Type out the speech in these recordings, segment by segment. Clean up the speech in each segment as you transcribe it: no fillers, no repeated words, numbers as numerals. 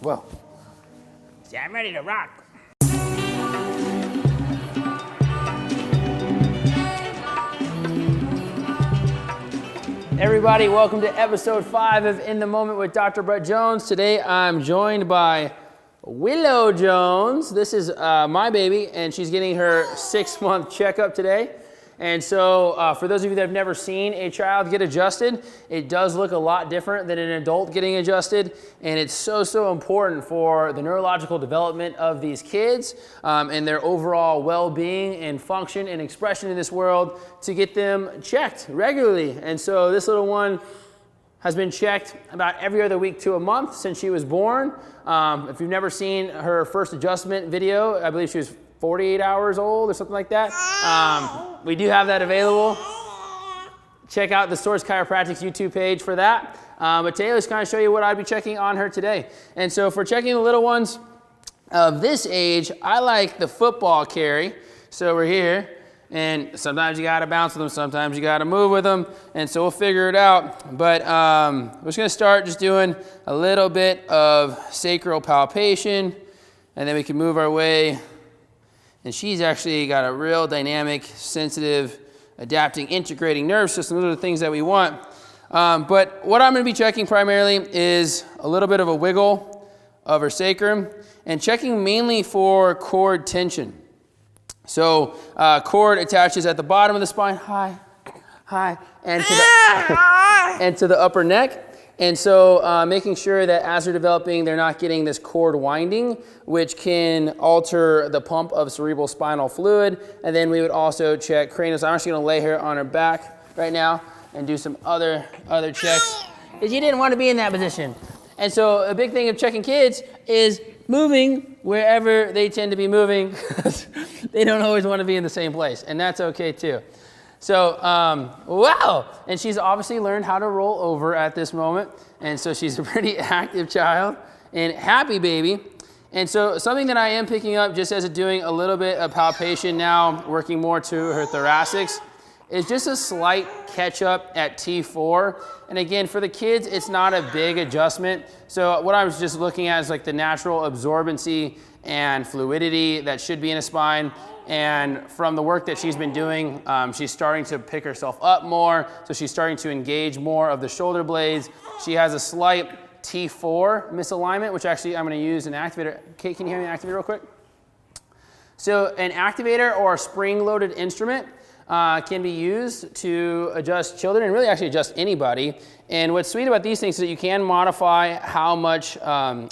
Whoa. See, I'm ready to rock. Everybody, welcome to episode 5 of In the Moment with Dr. Brett Jones. Today I'm joined by Willow Jones. This is my baby, and she's getting her 6-month checkup today. And so for those of you that have never seen a child get adjusted, it does look a lot different than an adult getting adjusted. And it's so important for the neurological development of these kids and their overall well-being and function and expression in this world to get them checked regularly. And so this little one has been checked about every other week to a month since she was born. If you've never seen her first adjustment video, I believe she was 48 hours old or something like that. We do have that available. Check out the Source Chiropractic's YouTube page for that. But today, let's kind of show you what I'd be checking on her today. And so for checking the little ones of this age, I like the football carry. So we're here, and sometimes you gotta bounce with them, sometimes you gotta move with them, and so we'll figure it out. But we're just gonna start just doing a little bit of sacral palpation, and then we can move our way. And she's actually got a real dynamic, sensitive, adapting, integrating nerve system. Those are the things that we want. But what I'm going to be checking primarily is a little bit of a wiggle of her sacrum and checking mainly for cord tension. So cord attaches at the bottom of the spine, high, and to the upper neck. And so making sure that as they're developing, they're not getting this cord winding, which can alter the pump of cerebral spinal fluid. And then we would also check cranial. So I'm actually going to lay her on her back right now and do some other checks, because you didn't want to be in that position. And so a big thing of checking kids is moving wherever they tend to be moving. They don't always want to be in the same place, and that's okay too. So, wow, and she's obviously learned how to roll over at this moment, and so she's a pretty active child and happy baby. And so something that I am picking up just as doing a little bit of palpation now, working more to her thoracics, is just a slight catch up at T4. And again, for the kids, it's not a big adjustment. So what I was just looking at is like the natural absorbency and fluidity that should be in a spine. And from the work that she's been doing, she's starting to pick herself up more. So she's starting to engage more of the shoulder blades. She has a slight T4 misalignment, which actually I'm going to use an activator. Kate, can you hand me an activator real quick? So an activator or a spring-loaded instrument can be used to adjust children and really actually adjust anybody. And what's sweet about these things is that you can modify how much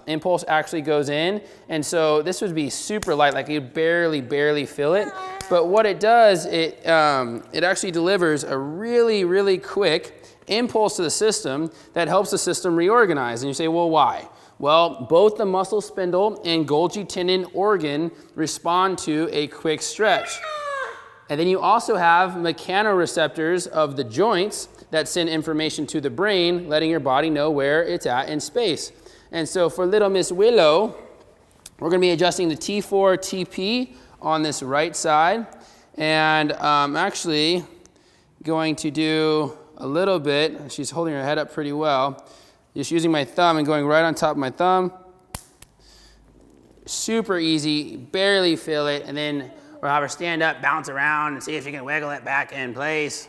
impulse actually goes in. And so this would be super light, like you barely feel it. But what it does, it actually delivers a really quick impulse to the system that helps the system reorganize. And you say, well, why? Well, both the muscle spindle and Golgi tendon organ respond to a quick stretch. And then you also have mechanoreceptors of the joints that send information to the brain, letting your body know where it's at in space. And so for little Miss Willow, we're going to be adjusting the T4 TP on this right side. And I'm actually going to do a little bit. She's holding her head up pretty well. Just using my thumb and going right on top of my thumb. Super easy, barely feel it. And then we'll have her stand up, bounce around, and see if she can wiggle it back in place.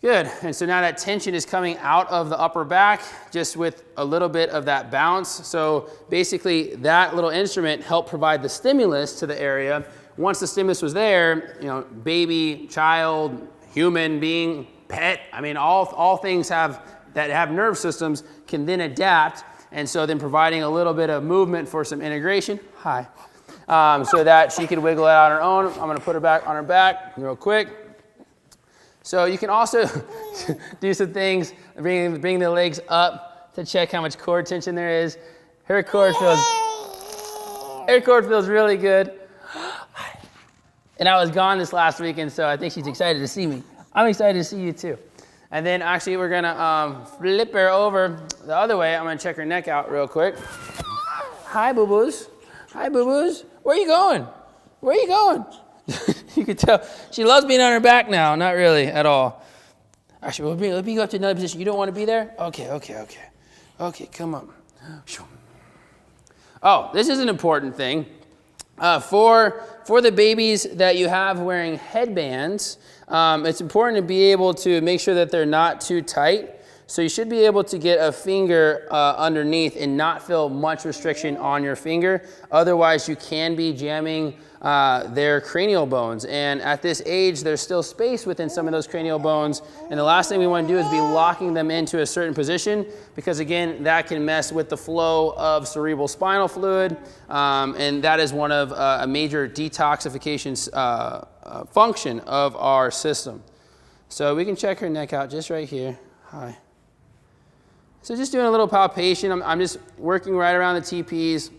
Good, and so now that tension is coming out of the upper back just with a little bit of that bounce. So basically that little instrument helped provide the stimulus to the area. Once the stimulus was there, you know, baby, child, human being, pet, I mean, all things that have nerve systems can then adapt. And so then providing a little bit of movement for some integration. Hi. So that she can wiggle it out on her own. I'm going to put her back on her back real quick. So you can also do some things, bring the legs up to check how much cord tension there is. Her cord feels really good. And I was gone this last week, and so I think she's excited to see me. I'm excited to see you too. And then actually we're going to flip her over the other way. I'm going to check her neck out real quick. Hi, boo-boos. Hi, boo-boos. Where are you going? Where are you going? You can tell she loves being on her back now. Not really at all. Actually, let me go up to another position. You don't want to be there? Okay, come on. Oh, this is an important thing. For the babies that you have wearing headbands, it's important to be able to make sure that they're not too tight. So you should be able to get a finger underneath and not feel much restriction on your finger. Otherwise, you can be jamming their cranial bones. And at this age, there's still space within some of those cranial bones. And the last thing we want to do is be locking them into a certain position, because again, that can mess with the flow of cerebral spinal fluid. And that is one of a major detoxification function of our system. So we can check her neck out just right here. Hi. So just doing a little palpation. I'm just working right around the TPs.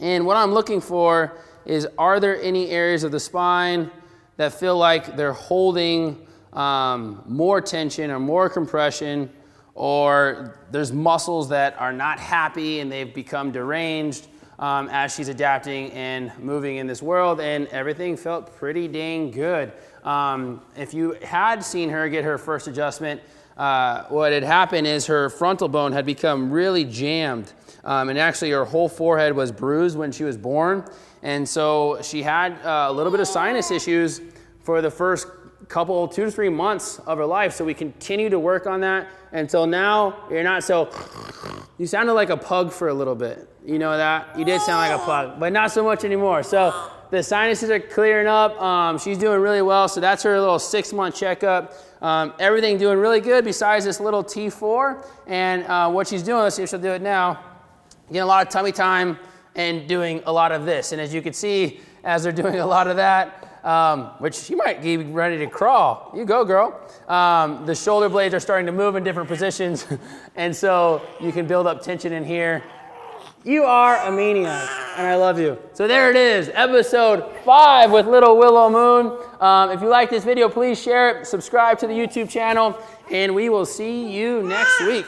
And what I'm looking for is, are there any areas of the spine that feel like they're holding more tension or more compression, or there's muscles that are not happy and they've become deranged as she's adapting and moving in this world, and everything felt pretty dang good. If you had seen her get her first adjustment, what had happened is her frontal bone had become really jammed, and actually her whole forehead was bruised when she was born. And so she had a little bit of sinus issues for the first couple, 2 to 3 months of her life. So we continue to work on that until now you're not so, you sounded like a pug for a little bit. You know that? You did sound like a pug, but not so much anymore. So the sinuses are clearing up. She's doing really well. So that's her little 6-month checkup. Everything doing really good besides this little T4. And what she's doing, let's see if she'll do it now, getting a lot of tummy time and doing a lot of this. And as you can see, as they're doing a lot of that, which she might be ready to crawl. You go, girl. The shoulder blades are starting to move in different positions. And so you can build up tension in here. You are a maniac, and I love you. So there it is, episode 5 with little Willow Moon. If you like this video, please share it, subscribe to the YouTube channel, and we will see you next week.